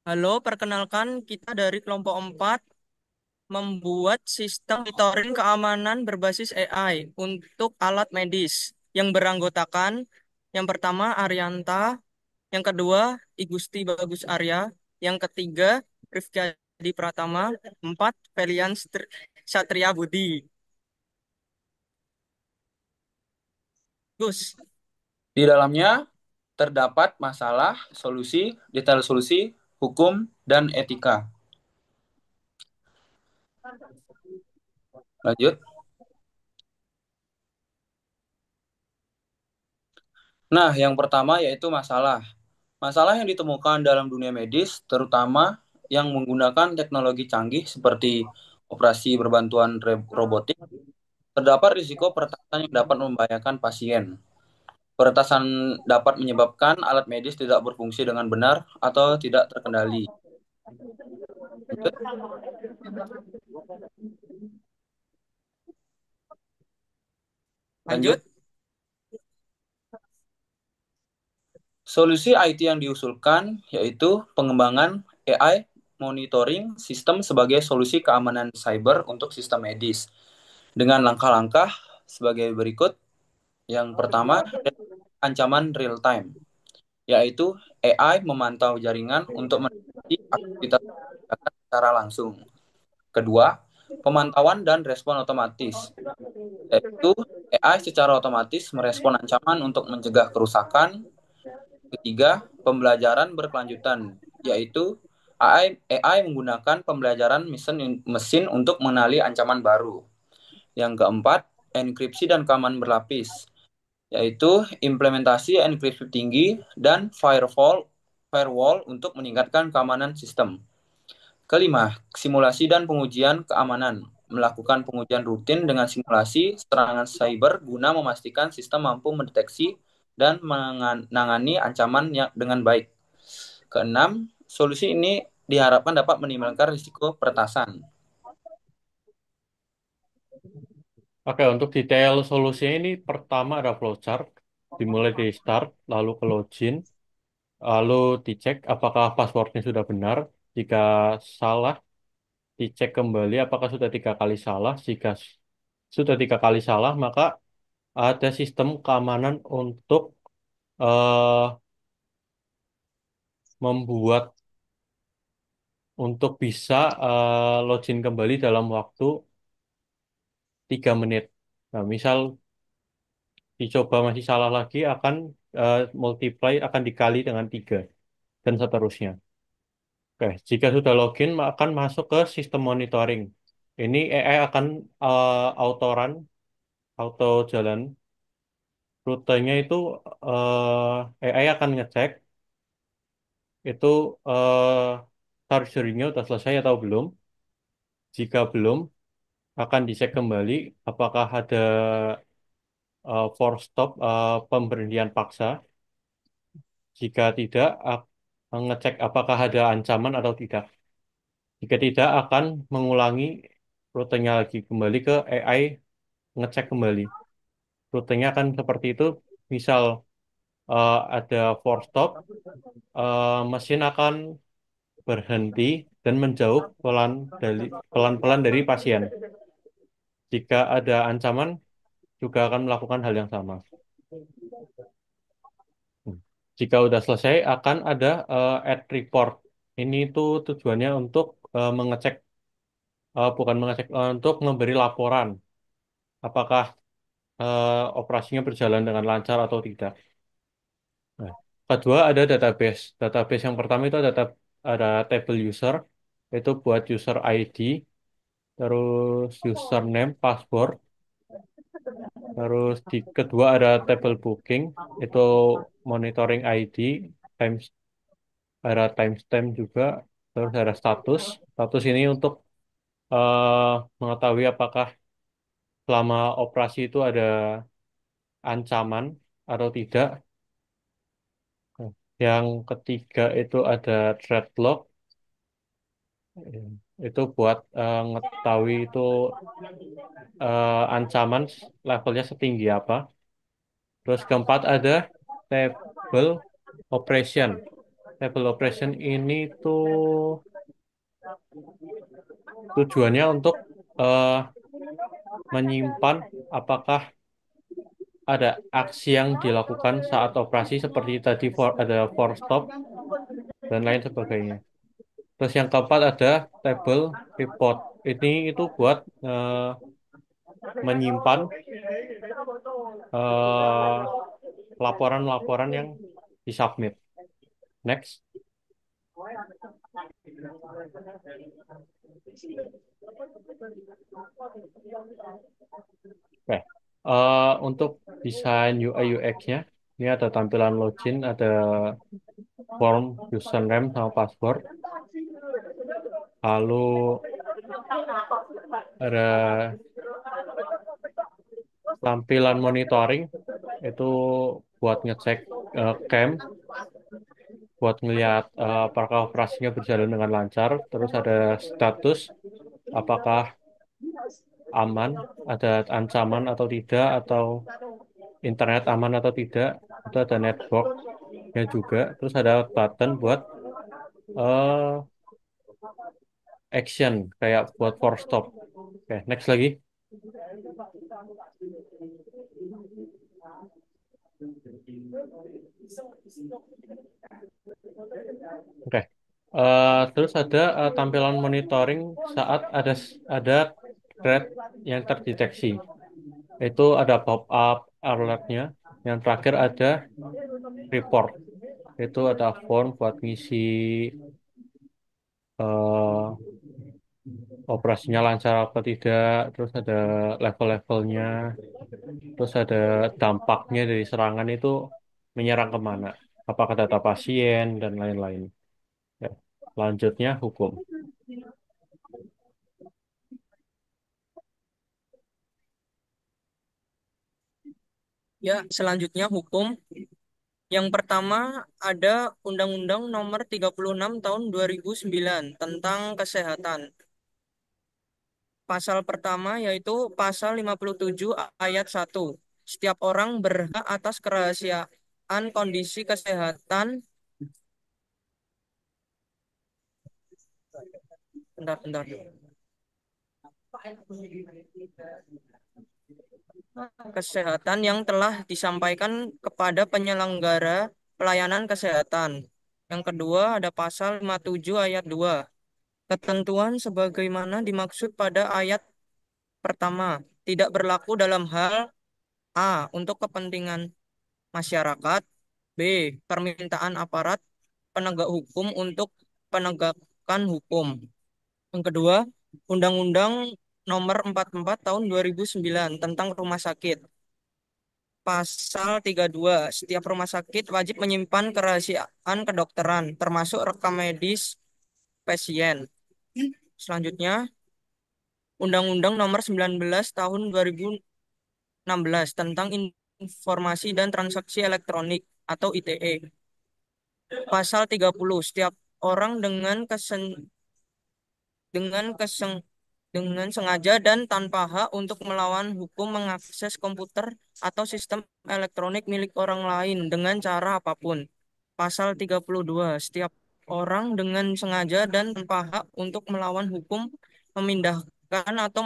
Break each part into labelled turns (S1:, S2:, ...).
S1: Halo, perkenalkan kita dari kelompok 4 membuat sistem monitoring keamanan berbasis AI untuk alat medis yang beranggotakan yang pertama Arianta, yang kedua Igusti Bagus Arya, yang ketiga Rifki Adi Pratama, empat Satria Budi. Gus,
S2: Di dalamnya terdapat masalah, solusi, detail solusi, hukum, dan etika. Lanjut. Nah, yang pertama yaitu masalah. Masalah yang ditemukan dalam dunia medis, terutama yang menggunakan teknologi canggih seperti operasi berbantuan robotik, terdapat risiko peretasan yang dapat membahayakan pasien. Peretasan dapat menyebabkan alat medis tidak berfungsi dengan benar atau tidak terkendali. Lanjut.
S1: lanjut.
S2: Lanjut. Solusi IT yang diusulkan yaitu pengembangan AI monitoring sistem sebagai solusi keamanan cyber untuk sistem medis dengan langkah-langkah sebagai berikut. Yang pertama, ancaman real time, yaitu AI memantau jaringan untuk mendeteksi aktivitas secara langsung. Kedua, pemantauan dan respon otomatis, yaitu AI secara otomatis merespon ancaman untuk mencegah kerusakan. Ketiga, pembelajaran berkelanjutan, yaitu AI menggunakan pembelajaran mesin untuk mengenali ancaman baru. Yang keempat, enkripsi dan keamanan berlapis, yaitu implementasi enkripsi tinggi dan firewall untuk meningkatkan keamanan sistem. Kelima, simulasi dan pengujian keamanan, melakukan pengujian rutin dengan simulasi serangan cyber guna memastikan sistem mampu mendeteksi dan menangani ancaman yang dengan baik. Keenam, solusi ini diharapkan dapat minimalkan risiko peretasan.
S3: Oke, untuk detail solusinya ini pertama ada flowchart, dimulai dari start, lalu ke login, lalu dicek apakah passwordnya sudah benar. Jika salah, dicek kembali apakah sudah 3 kali salah. Jika sudah 3 kali salah, maka ada sistem keamanan untuk eh, membuat bisa login kembali dalam waktu 3 menit. Nah, misal dicoba masih salah lagi akan multiply akan dikali dengan 3 dan seterusnya. Oke, jika sudah login akan masuk ke sistem monitoring. Ini AI akan auto run, auto jalan. Rutenya itu AI akan ngecek itu chargernya sudah selesai atau belum. Jika belum, akan dicek kembali apakah ada force stop, pemberhentian paksa. Jika tidak, mengecek apakah ada ancaman atau tidak. Jika tidak, akan mengulangi rutenya lagi kembali ke AI ngecek kembali. Rutenya akan seperti itu. Misal ada force stop, mesin akan berhenti dan menjauh pelan-pelan dari pasien. Jika ada ancaman, juga akan melakukan hal yang sama. Hmm. Jika sudah selesai, akan ada add report. Ini tuh tujuannya untuk mengecek, bukan mengecek, untuk memberi laporan apakah operasinya berjalan dengan lancar atau tidak. Nah, kedua ada database. Database yang pertama itu ada table user, itu buat user ID, terus username, password, terus di kedua ada table booking, itu monitoring ID, times, ada timestamp juga, terus ada status. Status ini untuk mengetahui apakah selama operasi itu ada ancaman atau tidak. Yang ketiga itu ada threat log. Itu buat ngetahui itu ancaman levelnya setinggi apa. Terus keempat ada table operation. Table operation ini tuh tujuannya untuk eh, menyimpan apakah ada aksi yang dilakukan saat operasi seperti tadi ada for stop dan lain sebagainya. Terus yang keempat ada table report. Ini itu buat menyimpan eh, laporan-laporan yang disubmit. Next. Oke. Untuk desain UI UX-nya, ini ada tampilan login, ada form username sama password. Lalu ada tampilan monitoring, itu buat ngecek cam, buat ngelihat apakah operasinya berjalan dengan lancar. Terus ada status, apakah aman, ada ancaman atau tidak, atau internet aman atau tidak. Itu ada network-nya juga. Terus ada button buat eh, action, kayak buat for stop. Oke, next lagi. Oke. Terus ada tampilan monitoring saat ada threat yang terdeteksi. Itu ada pop-up alertnya. Yang terakhir ada report. Itu ada form buat ngisi eh, operasinya lancar apa tidak. Terus ada level-levelnya. Terus ada dampaknya dari serangan itu menyerang kemana. Apakah data pasien dan lain-lain. Ya. Lanjutnya hukum.
S1: Ya, selanjutnya hukum. Yang pertama ada Undang-Undang Nomor 36 Tahun 2009 tentang kesehatan. Pasal pertama yaitu pasal 57 ayat 1. Setiap orang berhak atas kerahasiaan kondisi kesehatan. Bentar. Kesehatan yang telah disampaikan kepada penyelenggara pelayanan kesehatan. Yang kedua ada pasal 57 ayat 2. Ketentuan sebagaimana dimaksud pada ayat pertama tidak berlaku dalam hal A. Untuk kepentingan masyarakat, B. Permintaan aparat penegak hukum untuk penegakan hukum. Yang kedua, Undang-Undang Nomor 44 Tahun 2009 tentang rumah sakit. Pasal 32, setiap rumah sakit wajib menyimpan kerahasiaan kedokteran, termasuk rekam medis pasien. Selanjutnya, Undang-Undang Nomor 19 Tahun 2016 tentang Informasi dan Transaksi Elektronik atau ITE. Pasal 30, setiap orang dengan kesen, dengan sengaja dan tanpa hak untuk melawan hukum mengakses komputer atau sistem elektronik milik orang lain dengan cara apapun. Pasal 32, setiap orang dengan sengaja dan tanpa hak untuk melawan hukum memindahkan atau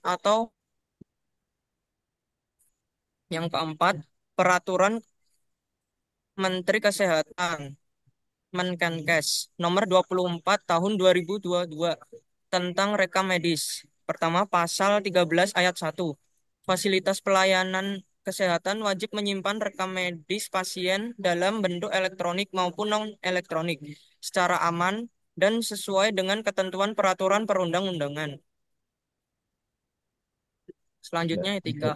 S1: atau yang keempat, peraturan Menteri Kesehatan Menkenkes nomor 24 tahun 2022 tentang rekam medis. Pertama, pasal 13 ayat 1. Fasilitas pelayanan kesehatan wajib menyimpan rekam medis pasien dalam bentuk elektronik maupun non-elektronik secara aman dan sesuai dengan ketentuan peraturan perundang-undangan.
S4: Ya,
S1: Selanjutnya etika.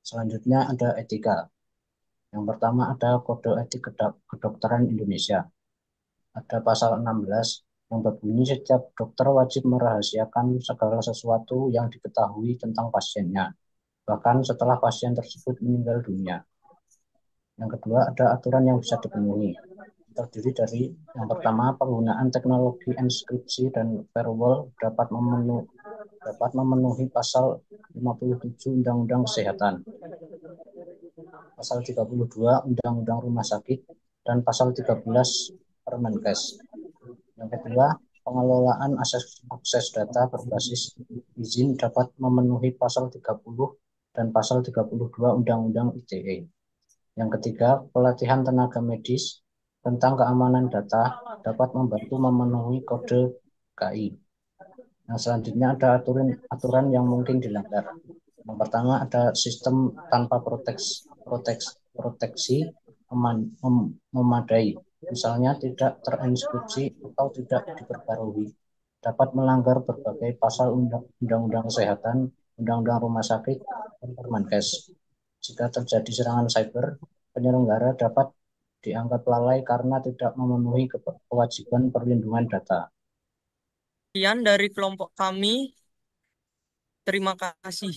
S4: selanjutnya ada etika. Yang pertama ada Kode Etik Kedokteran Indonesia. Ada pasal 16 yang berbunyi setiap dokter wajib merahasiakan segala sesuatu yang diketahui tentang pasiennya, bahkan setelah pasien tersebut meninggal dunia. Yang kedua ada aturan yang bisa dipenuhi. Terdiri dari yang pertama penggunaan teknologi enskripsi dan firewall dapat memenuhi pasal 57 Undang-Undang Kesehatan. pasal 32 Undang-Undang Rumah Sakit, dan pasal 13 Permenkes. Yang kedua, pengelolaan akses data berbasis izin dapat memenuhi pasal 30 dan pasal 32 Undang-Undang ITE. Yang ketiga, pelatihan tenaga medis tentang keamanan data dapat membantu memenuhi kode KI. Yang selanjutnya ada aturan yang mungkin dilanggar. Yang pertama ada sistem tanpa proteksi memadai, misalnya tidak terinskripsi atau tidak diperbarui, dapat melanggar berbagai pasal Undang-Undang Kesehatan, Undang-Undang Rumah Sakit, dan Permenkes. Jika terjadi serangan cyber, penyelenggara dapat dianggap lalai karena tidak memenuhi kewajiban perlindungan data.
S1: Sekian dari kelompok kami. Terima kasih.